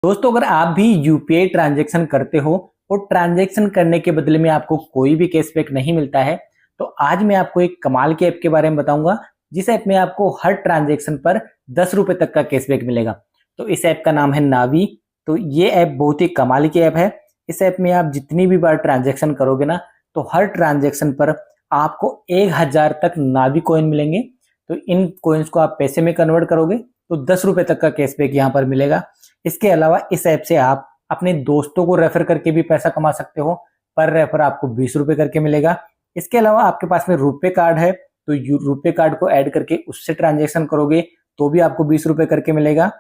दोस्तों, अगर आप भी यूपीआई ट्रांजैक्शन करते हो और ट्रांजैक्शन करने के बदले में आपको कोई भी कैशबैक नहीं मिलता है, तो आज मैं आपको एक कमाल के ऐप के बारे में बताऊंगा जिस ऐप में आपको हर ट्रांजैक्शन पर 10 रुपए तक का कैशबैक मिलेगा। तो इस ऐप का नाम है नावी। तो ये ऐप बहुत ही कमाल की ऐप है। इस ऐप में आप जितनी भी बार ट्रांजैक्शन करोगे ना, तो हर ट्रांजैक्शन पर आपको 1000 तक नावी कॉइन मिलेंगे। तो इन कॉइन्स को आप पैसे में कन्वर्ट करोगे तो 10 रुपए तक का कैशबैक यहाँ पर मिलेगा। इसके अलावा इस ऐप से आप अपने दोस्तों को रेफर करके भी पैसा कमा सकते हो। पर रेफर आपको 20 रुपए करके मिलेगा। इसके अलावा आपके पास में रुपे कार्ड है, तो रुपे कार्ड को ऐड करके उससे ट्रांजैक्शन करोगे तो भी आपको 20 रुपए करके मिलेगा।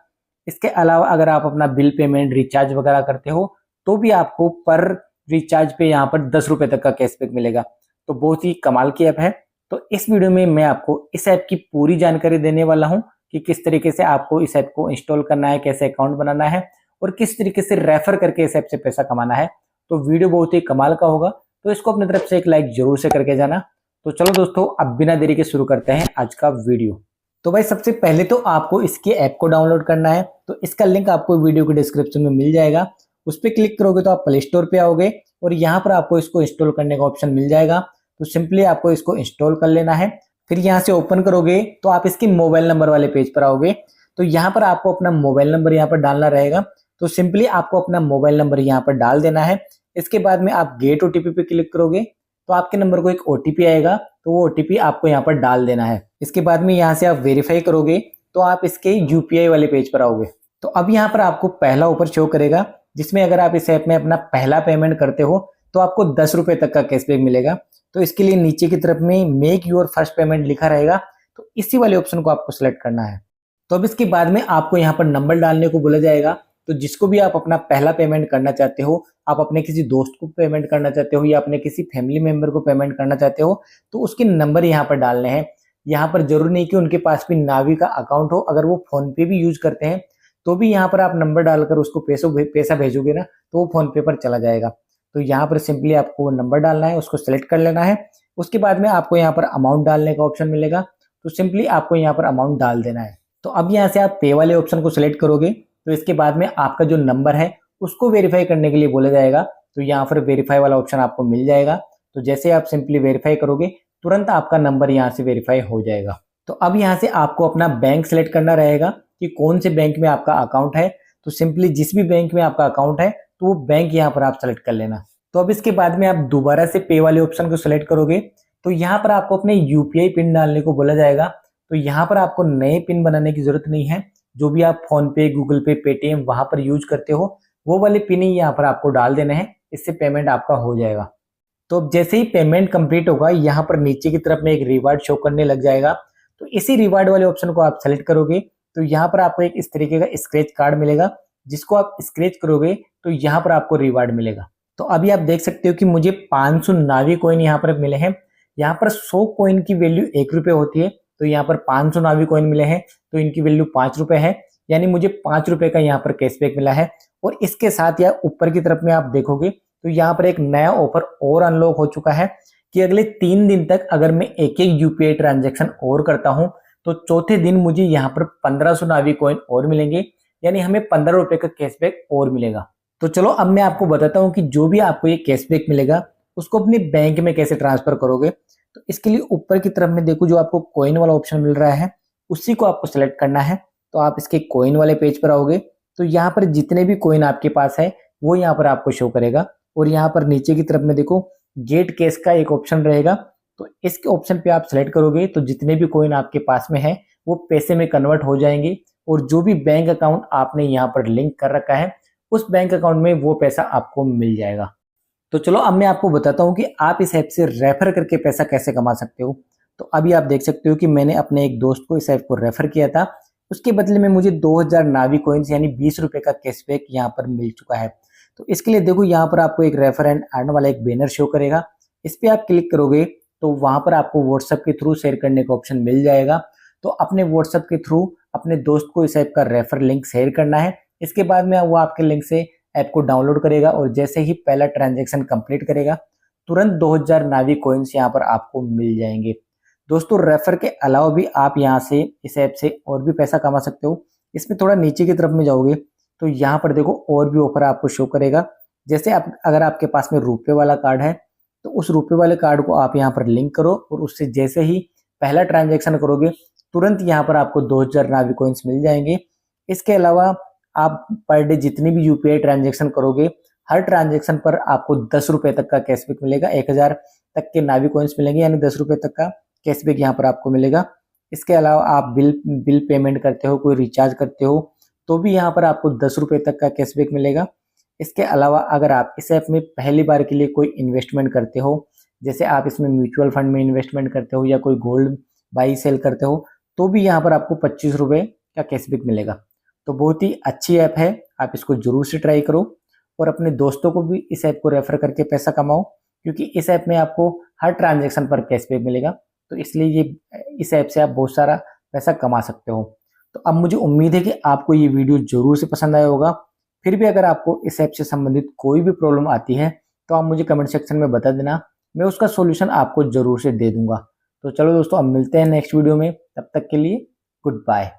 इसके अलावा अगर आप अपना बिल पेमेंट रिचार्ज वगैरह करते हो तो भी आपको पर रिचार्ज पे यहाँ पर 10 रुपए तक का कैशबैक मिलेगा। तो बहुत ही कमाल की ऐप है। तो इस वीडियो में मैं आपको इस ऐप की पूरी जानकारी देने वाला हूँ कि किस तरीके से आपको इस ऐप को इंस्टॉल करना है, कैसे अकाउंट बनाना है और किस तरीके से रेफर करके इस ऐप से पैसा कमाना है। तो वीडियो बहुत ही कमाल का होगा, तो इसको अपनी तरफ से एक लाइक जरूर से करके जाना। तो चलो दोस्तों, अब बिना देरी के शुरू करते हैं आज का वीडियो। तो भाई सबसे पहले तो आपको इसके ऐप को डाउनलोड करना है। तो इसका लिंक आपको वीडियो के डिस्क्रिप्शन में मिल जाएगा। उस पर क्लिक करोगे तो आप प्ले स्टोर पे आओगे और यहाँ पर आपको इसको इंस्टॉल करने का ऑप्शन मिल जाएगा। तो सिंपली आपको इसको इंस्टॉल कर लेना है। फिर यहाँ से ओपन करोगे तो आप इसके मोबाइल नंबर वाले पेज पर आओगे। तो यहाँ पर आपको अपना मोबाइल नंबर यहाँ पर डालना रहेगा। तो सिंपली आपको अपना मोबाइल नंबर यहाँ पर डाल देना है। इसके बाद में आप गेट ओटीपी पे क्लिक करोगे तो आपके नंबर को एक ओटीपी आएगा, तो वो ओटीपी आपको यहाँ पर डाल देना है। इसके बाद में यहाँ से आप वेरीफाई करोगे तो आप इसके यूपीआई वाले पेज पर आओगे। तो अब यहाँ पर आपको पहला ऊपर शो करेगा जिसमें अगर आप इस ऐप में अपना पहला पेमेंट करते हो तो आपको 10 रुपए तक का कैशबैक मिलेगा। तो इसके लिए नीचे की तरफ में मेक योर फर्स्ट पेमेंट लिखा रहेगा, तो इसी वाले ऑप्शन को आपको सिलेक्ट करना है। तो अब इसके बाद में आपको यहाँ पर नंबर डालने को बोला जाएगा। तो जिसको भी आप अपना पहला पेमेंट करना चाहते हो, आप अपने किसी दोस्त को पेमेंट करना चाहते हो या अपने किसी फैमिली मेंबर को पेमेंट करना चाहते हो, तो उसके नंबर यहाँ पर डालने हैं। यहाँ पर जरूरी नहीं कि उनके पास भी नावी का अकाउंट हो, अगर वो फोन पे भी यूज करते हैं तो भी यहाँ पर आप नंबर डालकर उसको पैसा भेजोगे ना, तो वो फोन पे पर चला जाएगा। तो यहाँ पर सिंपली आपको नंबर डालना है, उसको सेलेक्ट कर लेना है। उसके बाद में आपको यहाँ पर अमाउंट डालने का ऑप्शन मिलेगा, तो सिंपली आपको यहाँ पर अमाउंट डाल देना है। तो अब यहाँ से आप पे वाले ऑप्शन को सिलेक्ट करोगे तो इसके बाद में आपका जो नंबर है उसको वेरीफाई करने के लिए बोला जाएगा। तो यहाँ पर वेरीफाई वाला ऑप्शन आपको मिल जाएगा। तो जैसे आप सिंपली वेरीफाई करोगे तुरंत आपका नंबर यहाँ से वेरीफाई हो जाएगा। तो अब यहाँ से आपको अपना बैंक सेलेक्ट करना रहेगा कि कौन से बैंक में आपका अकाउंट है। तो सिंपली जिस भी बैंक में आपका अकाउंट है तो वो बैंक यहाँ पर आप सेलेक्ट कर लेना। तो अब इसके बाद में आप दोबारा से पे वाले ऑप्शन को सिलेक्ट करोगे तो यहाँ पर आपको अपने यूपीआई पिन डालने को बोला जाएगा। तो यहाँ पर आपको नए पिन बनाने की जरूरत नहीं है। जो भी आप फोन पे, गूगल पे, पेटीएम वहां पर यूज करते हो वो वाले पिन ही यहाँ पर आपको डाल देने हैं। इससे पेमेंट आपका हो जाएगा। तो अब जैसे ही पेमेंट कंप्लीट होगा यहाँ पर नीचे की तरफ में एक रिवार्ड शो करने लग जाएगा। तो इसी रिवार्ड वाले ऑप्शन को आप सेलेक्ट करोगे तो यहाँ पर आपको एक इस तरीके का स्क्रैच कार्ड मिलेगा, जिसको आप स्क्रैच करोगे तो यहाँ पर आपको रिवार्ड मिलेगा। तो अभी आप देख सकते हो कि मुझे 500 नावी कॉइन यहाँ पर मिले हैं। यहाँ पर 100 कॉइन की वैल्यू 1 रुपए होती है, तो यहाँ पर 500 नावी कॉइन मिले हैं तो इनकी वैल्यू 5 रुपए है, यानी मुझे 5 रुपए का यहाँ पर कैशबैक मिला है। और इसके साथ या ऊपर की तरफ में आप देखोगे तो यहाँ पर एक नया ऑफर और अनलॉक हो चुका है कि अगले 3 दिन तक अगर मैं एक एक यूपीआई ट्रांजेक्शन और करता हूँ तो चौथे दिन मुझे यहाँ पर 1500 नावी कॉइन और मिलेंगे, यानी हमें 15 रुपए का कैशबैक और मिलेगा। तो चलो अब मैं आपको बताता हूँ कि जो भी आपको ये कैशबैक मिलेगा उसको अपने बैंक में कैसे ट्रांसफर करोगे। तो इसके लिए ऊपर की तरफ में देखो जो आपको कॉइन वाला ऑप्शन मिल रहा है उसी को आपको सेलेक्ट करना है। तो आप इसके कॉइन वाले पेज पर आओगे तो यहाँ पर जितने भी कॉइन आपके पास है वो यहाँ पर आपको शो करेगा। और यहाँ पर नीचे की तरफ में देखो गेट कैश का एक ऑप्शन रहेगा, तो इसके ऑप्शन पे आप सेलेक्ट करोगे तो जितने भी कॉइन आपके पास में है वो पैसे में कन्वर्ट हो जाएंगे। और जो भी बैंक अकाउंट आपने यहाँ पर लिंक कर रखा है उस बैंक अकाउंट में वो पैसा आपको मिल जाएगा। तो चलो अब मैं आपको बताता हूँ कि आप इस ऐप से रेफर करके पैसा कैसे कमा सकते हो। तो अभी आप देख सकते हो कि मैंने अपने एक दोस्त को इस ऐप को रेफर किया था, उसके बदले में मुझे 2000 नावी कॉइन्स यानी 20 रुपए का कैशबैक यहाँ पर मिल चुका है। तो इसके लिए देखो यहाँ पर आपको एक रेफर एंड अर्न वाला एक बैनर शो करेगा, इस पर आप क्लिक करोगे तो वहां पर आपको व्हाट्सएप के थ्रू शेयर करने का ऑप्शन मिल जाएगा। तो अपने व्हाट्सएप के थ्रू अपने दोस्त को इस ऐप का रेफर लिंक शेयर करना है। इसके बाद में वो आपके लिंक से ऐप को डाउनलोड करेगा और जैसे ही पहला ट्रांजैक्शन कंप्लीट करेगा तुरंत 2000 नावी कॉइन्स यहाँ पर आपको मिल जाएंगे। दोस्तों रेफर के अलावा भी आप यहाँ से इस ऐप से और भी पैसा कमा सकते हो। इसमें थोड़ा नीचे की तरफ में जाओगे तो यहाँ पर देखो और भी ऑफर आपको शो करेगा। जैसे आप अगर आपके पास में रुपए वाला कार्ड है तो उस रुपए वाले कार्ड को आप यहाँ पर लिंक करो और उससे जैसे ही पहला ट्रांजैक्शन करोगे तुरंत यहाँ पर आपको 2000 नावी कॉइन्स मिल जाएंगे। इसके अलावा आप पर डे जितनी भी यूपीआई ट्रांजैक्शन करोगे हर ट्रांजैक्शन पर आपको 10 रुपए तक का कैशबैक मिलेगा। 1000 तक के नावी कॉइन्स मिलेंगे यानी 10 रुपए तक का कैशबैक यहाँ पर आपको मिलेगा। इसके अलावा आप बिल पेमेंट करते हो, कोई रिचार्ज करते हो तो भी यहाँ पर आपको 10 रुपए तक का कैशबैक मिलेगा। इसके अलावा अगर आप इस ऐप में पहली बार के लिए कोई इन्वेस्टमेंट करते हो, जैसे आप इसमें म्यूचुअल फंड में इन्वेस्टमेंट करते हो या कोई गोल्ड बाई सेल करते हो तो भी यहाँ पर आपको 25 रुपए का कैशबैक मिलेगा। तो बहुत ही अच्छी ऐप है, आप इसको जरूर से ट्राई करो और अपने दोस्तों को भी इस ऐप को रेफर करके पैसा कमाओ, क्योंकि इस ऐप में आपको हर ट्रांजैक्शन पर कैशबैक मिलेगा। तो इसलिए ये इस ऐप से आप बहुत सारा पैसा कमा सकते हो। तो अब मुझे उम्मीद है कि आपको ये वीडियो जरूर से पसंद आया होगा। फिर भी अगर आपको इस ऐप से संबंधित कोई भी प्रॉब्लम आती है तो आप मुझे कमेंट सेक्शन में बता देना, मैं उसका सॉल्यूशन आपको जरूर से दे दूंगा। तो चलो दोस्तों, अब मिलते हैं नेक्स्ट वीडियो में, तब तक के लिए गुड बाय।